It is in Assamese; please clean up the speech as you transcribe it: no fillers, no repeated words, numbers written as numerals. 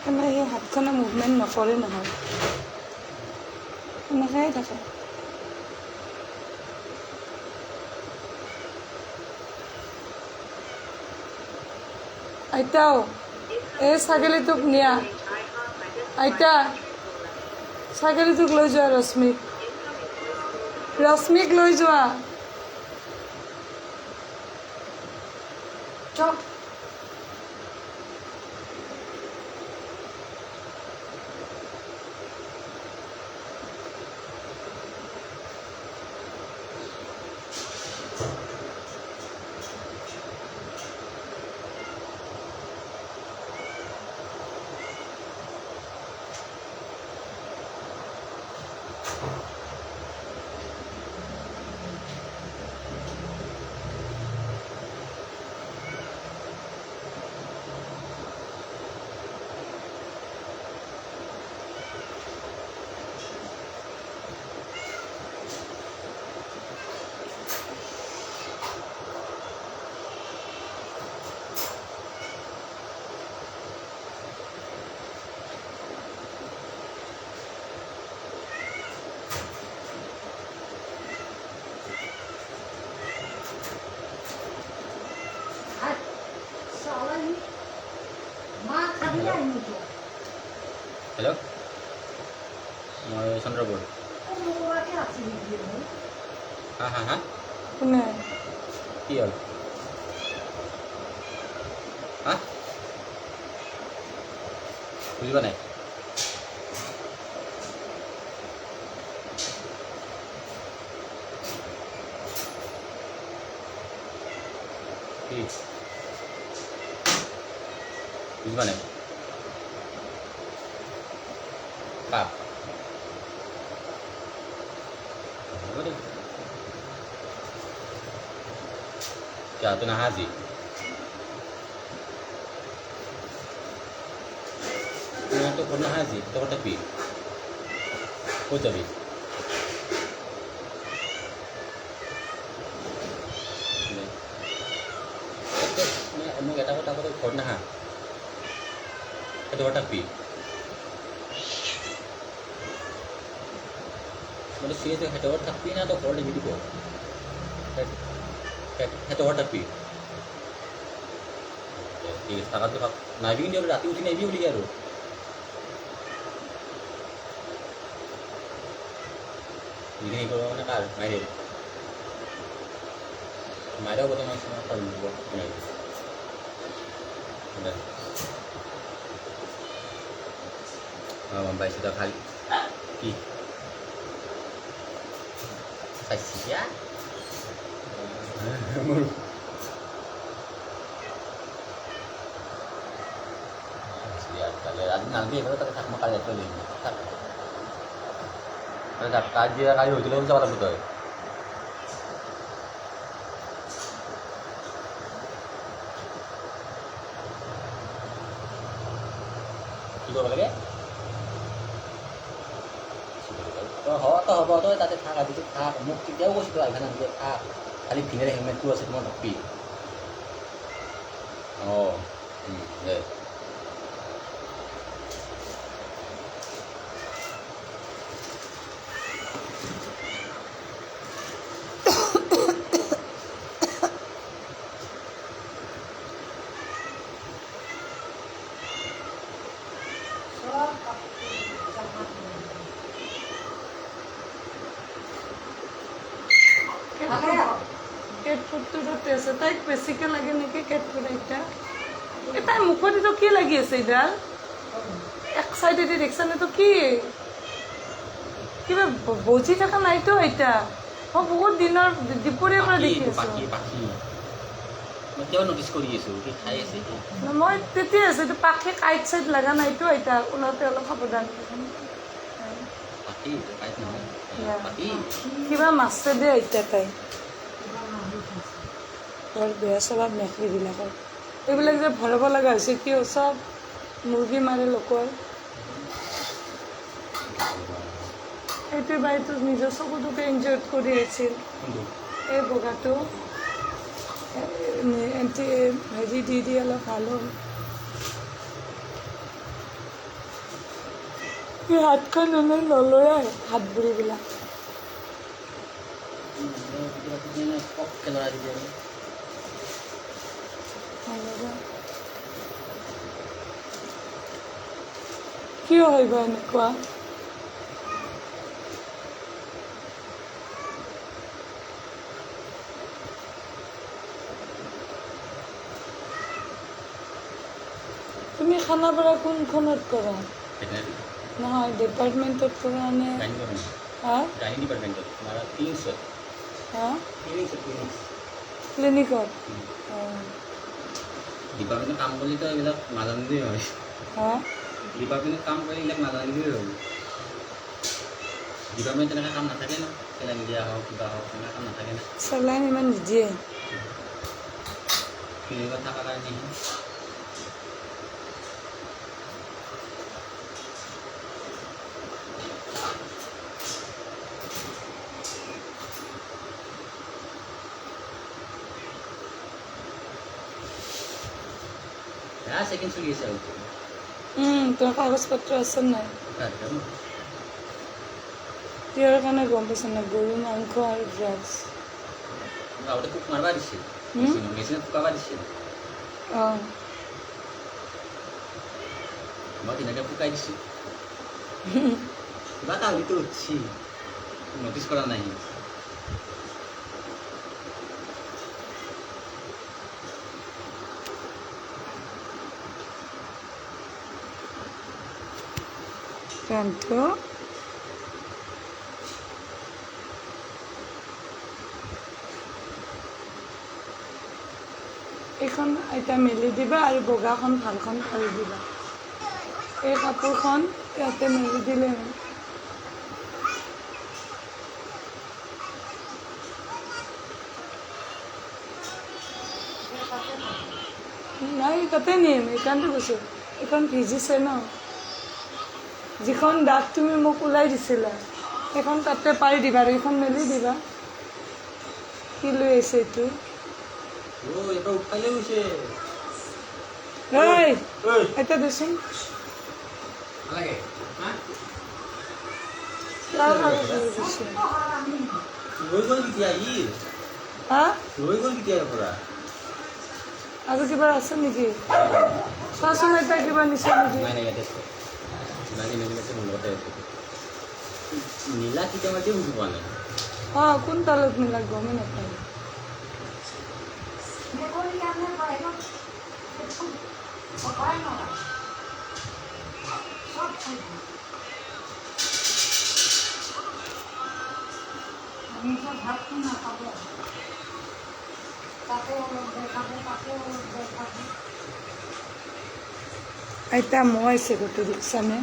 মানে সেই হাতখনে মুভমেণ্ট নকৰে নহয়, এনেকৈয়ে থাকে। আইতাও, এই ছাগলীটোক নিয়া, আইতা ছাগলীটোক লৈ যোৱা, ৰশ্মিক লৈ যোৱা। চক হেল্ল', মই চন্দ্ৰপুৰ। হা হা হা কোনে? কি হ'ল? হা বুজিবা নাই? কি বুজিবা নাই? কাক? হ'ব দে, তুই নাহা আজি? তো ঘর নাহা আজি? তো ঘর থাকবি? ক'ত যাবি? মোক এটা কথা ক'লে ঘৰত নাহা? সেইটো ঘৰ থাকবি? মানে চিৰিয়াছ সেইটো ঘৰত থাকবি না তো ঘৰত এৰি দিব? সেইটো ঘৰত থাকবি? ঠিক আছে, থাকাটো থাক। নাহিবি কিন্তু ৰাতি উঠি নাহিবি বুলি আৰু। যিখিনি কৰিব মানে কাৰ মাইৰে মাইৰেও বৰ্তমান গম পাইছোঁ তই খালি কি চাইছিয়া মোৰ আজি নালবি এবাৰ তাতে থাক মই কালি ৰাতিলৈ লৈ থাক থাক কালি হোটেলত যাব লাগিব তই। কি কৰিব লাগে? তই হ'ব তই তাতে থাক, আজি থাক। মোক কেতিয়াও কৈছিলোঁ আহিবা নাহিলে থাক, খালি ভিনেৰে হেলমেটটো আছে তোমাৰ নকবি। অঁ দে কেট ফুডটো তাতে আছে, তাইক বেছিকৈ লাগে নেকি কেট ফুড এটা? তাইৰ মুখত এইটো কি লাগি আছে এইডাল? এক চাইডেদি দেখিছানে তো কি কিবা বজি থকা নাইতো এটা? মই বহুত দিনৰ দুপৰীয়াৰ পৰা দেখি আছোঁ। মই তেতিয়া আছোঁ এইটো পাখি কাইট চাইড লগা নাইতো এটা, ওলাওঁতে অলপ সাৱধান। কিবা মাছে দে এতিয়া তাই বৰ বেয়া স্বভাৱ মেকুৰীবিলাকৰ। এইবিলাক যে ভৰাব লগা হৈছে কিয়? চব মুৰ্গী মাৰে লোকৰ। এইটোৱে বাইটো নিজৰ চকুটোকে ইনজয় কৰি আছিল। এই বগাটো হেৰি দি অলপ ভাল হ'ল। এই হাতখন ওলাই নলৰাই হাত ভৰিবিলাক পককে লৰাই দিবি আৰু কিয় হয় বা এনেকুৱা তুমি খানাপাৰা কোনখনত কৰা নহয় ডিপাৰ্টমেণ্টত কৰা নে হা গাইনী ডিপাৰ্টমেণ্টত তোমাৰ ক্লিনিকছত হা ক্লিনিকছত ক্লিনিকত অঁ ডিপাৰ্টমেণ্টত কাম কৰিলেতো এইবিলাক নাজানিলেই হয় হা ডিপাৰ্টমেণ্টত কাম কৰি এইবিলাক নাজানিলেই হয় ডিপাৰ্টমেণ্ট তেনেকৈ কাম নাথাকে ন চেলাইন দিয়া হওক কিবা হওক তেনেকৈ কাম নাথাকে ন চেলাইন ইমান নিদিয়ে ক্লিনিকত থকাৰ কাৰণেহে চেকেণ্ড চলি আছে আৰু তোমাৰ কাগজপত্ৰ আছে নাই কিহৰ কাৰণে গম পাইছা নাই গৰু মাংস আৰু ড্ৰাগছ আগতে পোক মাৰিব দিছিল মেচিনত ফুকাব দিছিল অঁ মই তেনেকৈ ফুকাই দিছোঁ কিবা এটা হলিতো উঠছি নটিচ কৰা নাই কান্ত এইখন এতিয়া মেলি দিবা আৰু বগাখন ভালখন ফালি দিবা এই কাপোৰখন ইয়াতে মেলি দিলে নাই তাতে নিম এইকাৰণে কৈছোঁ এইখন ভিজিছে ন যিখন দাগ তুমি মোক ওলাই দিছিলা সেইখন তাতে পাৰি দিবা আৰু এইখন মেলি দিবা কি লৈ আহিছে এইটো এতিয়া দেচোন হা আৰু কিবা আছে নেকি চোৱাচোন এতিয়া কিবা নিছে নেকি নীলা কেতিয়াবা বুজি পোৱা নাই অঁ কোন তালত মিলা গমেই নাপায় এতিয়া মই আছে গোটেই দেখিছানে